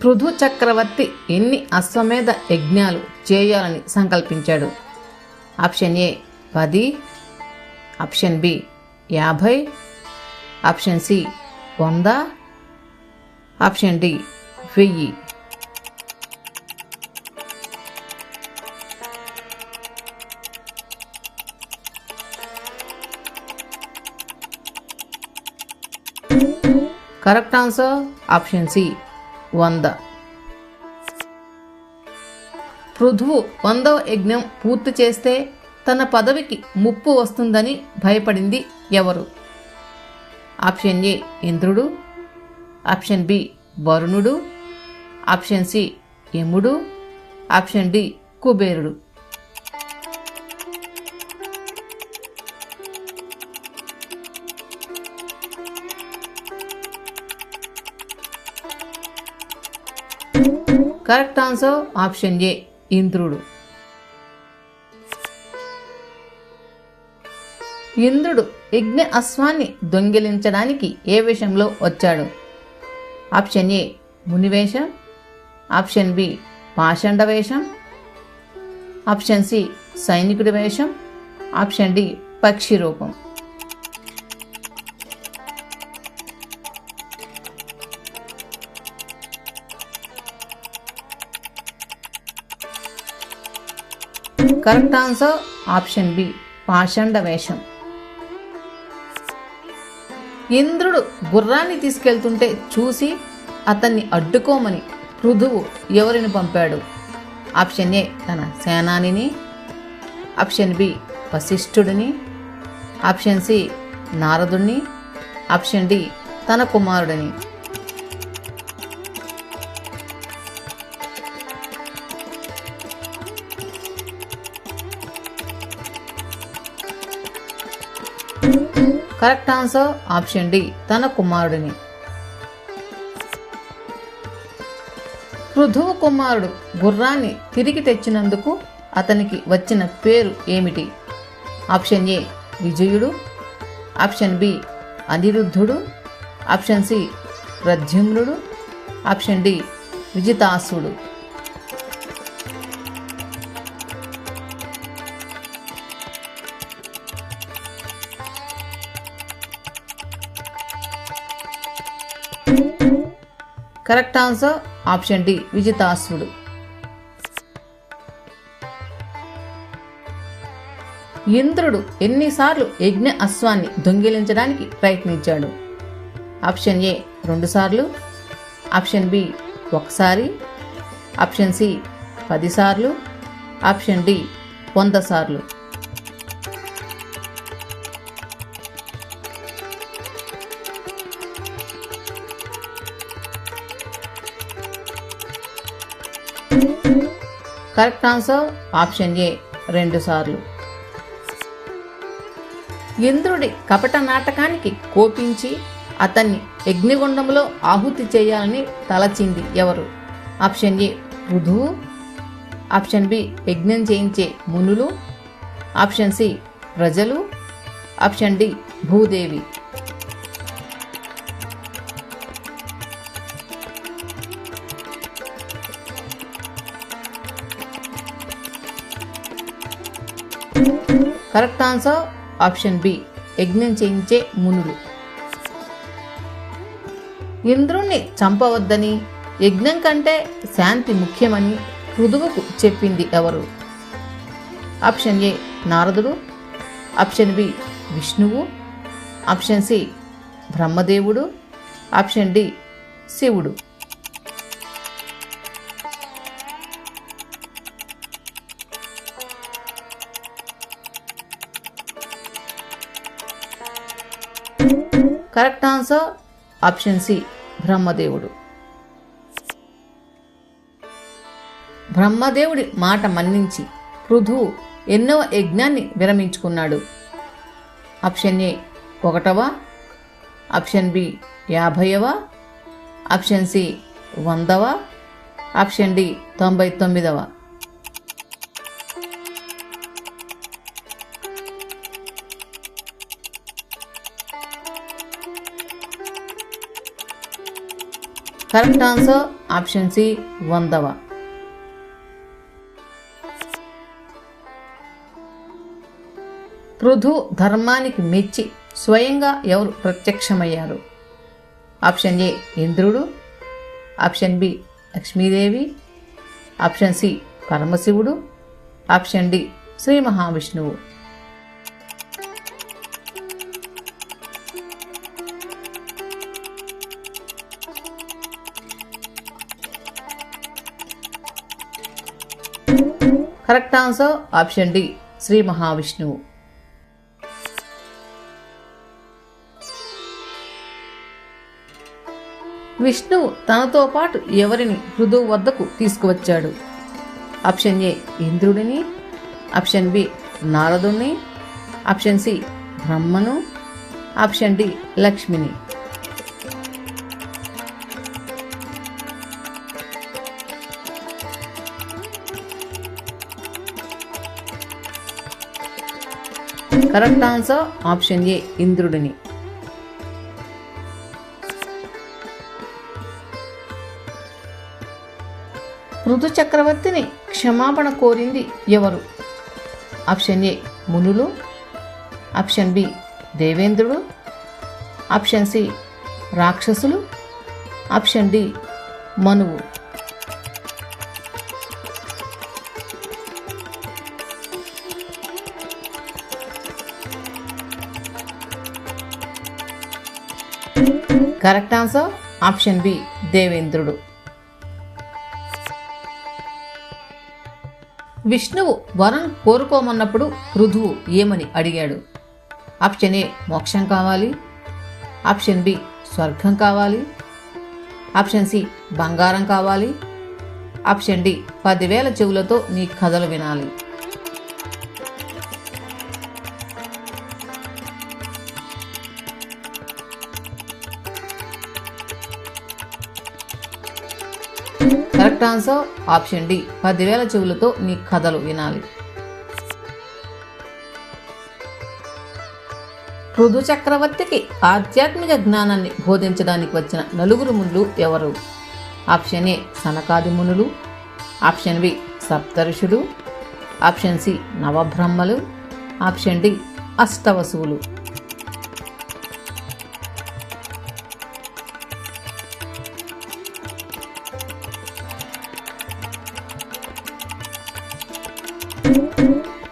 పృథు చక్రవర్తి ఎన్ని అశ్వమేధ యజ్ఞాలు చేయాలని సంకల్పించాడు? Option A 10, option B 50, option C 100, option D 1000. Correct answer option C 100. పృథువు 100వ యజ్ఞం పూర్తి చేస్తే తన పదవికి ముప్పు వస్తుందని భయపడింది ఎవరు? ఆప్షన్ ఏ ఇంద్రుడు, ఆప్షన్ బి వరుణుడు, ఆప్షన్ సి యముడు, ఆప్షన్ డి కుబేరుడు. కరెక్ట్ ఆన్సర్ ఆప్షన్ ఏ ఇంద్రుడు. ఇంద్రుడు యజ్ఞ అశ్వాన్ని దొంగిలించడానికి ఏ వేషంలో వచ్చాడు? ఆప్షన్ ఏ మునివేషం, ఆప్షన్ బి పాషండ వేషం, ఆప్షన్ సి సైనికుడి వేషం, ఆప్షన్ డి పక్షి రూపం. కరెక్ట్ ఆన్సర్ ఆప్షన్ బి పాషండ వేషం. ఇంద్రుడు గుర్రాన్ని తీసుకెళ్తుంటే చూసి అతన్ని అడ్డుకోమని పృథువు ఎవరిని పంపాడు? ఆప్షన్ ఏ తన సేనానిని, ఆప్షన్ బి వశిష్ఠుడిని, ఆప్షన్ సి నారదుడిని, ఆప్షన్ డి తన కుమారుడిని. కరెక్ట్ ఆన్సర్ ఆప్షన్ డి తన కుమారుడిని. పృథువు కుమారుడు గుర్రాన్ని తిరిగి తెచ్చినందుకు అతనికి వచ్చిన పేరు ఏమిటి? ఆప్షన్ ఏ విజయుడు, ఆప్షన్ బి అనిరుద్ధుడు, ఆప్షన్ సి ప్రద్యుమ్నుడు, ఆప్షన్ డి విజితాసుడు. కరెక్ట్ ఆన్సర్ ఆప్షన్ డి విజితాసుడు. ఇంద్రుడు ఎన్నిసార్లు యజ్ఞ అశ్వాన్ని దొంగిలించడానికి ప్రయత్నించాడు? ఆప్షన్ ఏ 2 సార్లు, ఆప్షన్ బి 1 సారి, ఆప్షన్ సి 10 సార్లు, ఆప్షన్ డి 100 సార్లు. కరెక్ట్ ఆన్సర్ ఆప్షన్ ఏ 2 సార్లు. ఇంద్రుడి కపట నాటకానికి కోపించి అతన్ని యజ్ఞగుండంలో ఆహుతి చేయాలని తలచింది ఎవరు? ఆప్షన్ ఏ పృథువు, ఆప్షన్ బి యజ్ఞం చేయించే మునులు, ఆప్షన్ సి ప్రజలు, option D Bhudevi. Correct answer option B యజ్ఞం చేయించే మునులు. ఇంద్రుణ్ణి చంపవద్దని, యజ్ఞం కంటే శాంతి ముఖ్యమని పృథువుకు చెప్పింది ఎవరు? ఆప్షన్ ఏ నారదుడు, ఆప్షన్ బి విష్ణువు, ఆప్షన్ సి బ్రహ్మదేవుడు, ఆప్షన్ డి శివుడు. కరెక్ట్ ఆన్సర్ ఆప్షన్ సి బ్రహ్మదేవుడు. బ్రహ్మదేవుడి మాట మన్నించి పృథువు ఎన్నవ యజ్ఞాన్ని విరమించుకున్నాడు? ఆప్షన్ ఏ 1వ, ఆప్షన్ బి 50వ, ఆప్షన్ సి 100వ, ఆప్షన్ డి 99వ. కరెక్ట్ ఆన్సర్ ఆప్షన్ సి 100వ. పృథు ధర్మానికి మెచ్చి స్వయంగా ఎవరు ప్రత్యక్షమయ్యారు? ఆప్షన్ ఏ ఇంద్రుడు, option B Lakshmidevi, option C పరమశివుడు, ఆప్షన్ డి శ్రీ మహావిష్ణువు. Correct answer option D Shri మహావిష్ణువు. విష్ణువు తనతో పాటు ఎవరిని పృథువు వద్దకు తీసుకువచ్చాడు? ఆప్షన్ ఏ ఇంద్రుడిని, ఆప్షన్ బి నారదుని, ఆప్షన్ సి బ్రహ్మను, ఆప్షన్ డి లక్ష్మిని. కరెక్ట్ ఆన్సర్ ఆప్షన్ ఏ ఇంద్రుడిని. పృథు చక్రవర్తిని క్షమాపణ కోరింది ఎవరు? ఆప్షన్ ఏ మునులు, ఆప్షన్ బి దేవేంద్రుడు, ఆప్షన్ సి రాక్షసులు, ఆప్షన్ డి మనువు. కరెక్ట్ ఆన్సర్ ఆప్షన్ బి దేవేంద్రుడు. విష్ణువు వరం కోరుకోమన్నప్పుడు పృథువు ఏమని అడిగాడు? ఆప్షన్ ఏ మోక్షం కావాలి, ఆప్షన్ బి స్వర్గం కావాలి, ఆప్షన్ సి బంగారం కావాలి, ఆప్షన్ డి 10,000 చెవులతో నీ కథలు వినాలి. కరెక్ట్ ఆన్సర్ ఆప్షన్ డి 10,000 చెవులతో నీ కథలు వినాలి. పృథు చక్రవర్తికి ఆధ్యాత్మిక జ్ఞానాన్ని బోధించడానికి వచ్చిన నలుగురు మునులు ఎవరు? ఆప్షన్ ఏ సనకాది మునులు, ఆప్షన్ బి సప్తఋషులు, ఆప్షన్ సి నవబ్రహ్మలు, ఆప్షన్ డి అష్టవసువులు.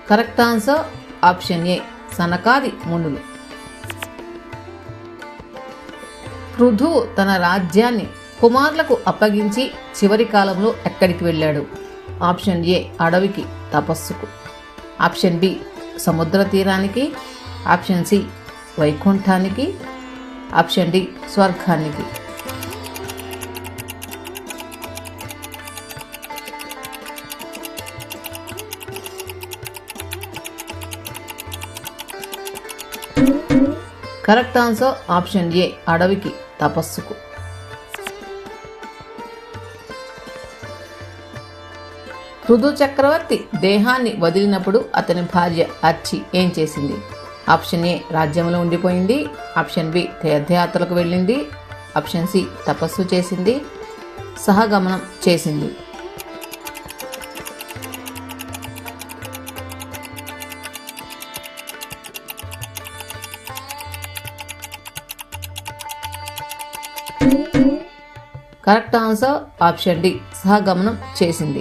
కరెక్ట్ ఆన్సర్ ఆప్షన్ ఏ సనకాది మునులు. పృథువు తన రాజ్యాన్ని కుమారులకు అప్పగించి చివరి కాలంలో ఎక్కడికి వెళ్ళాడు? ఆప్షన్ ఏ అడవికి తపస్సుకు, ఆప్షన్ బి సముద్ర తీరానికి, ఆప్షన్ సి వైకుంఠానికి, ఆప్షన్ డి స్వర్గానికి. కరెక్ట్ ఆన్సర్ ఆప్షన్ ఏ అడవికి తపస్సుకు. పృథు చక్రవర్తి దేహాన్ని వదిలినప్పుడు అతని భార్య అర్చి ఏం చేసింది? ఆప్షన్ ఏ రాజ్యంలో ఉండిపోయింది, ఆప్షన్ బి తీర్థయాత్రలకు వెళ్ళింది, ఆప్షన్ సి తపస్సు చేసింది, సహగమనం చేసింది. కరెక్ట్ ఆన్సర్ ఆప్షన్ డి సహగమనం చేసింది.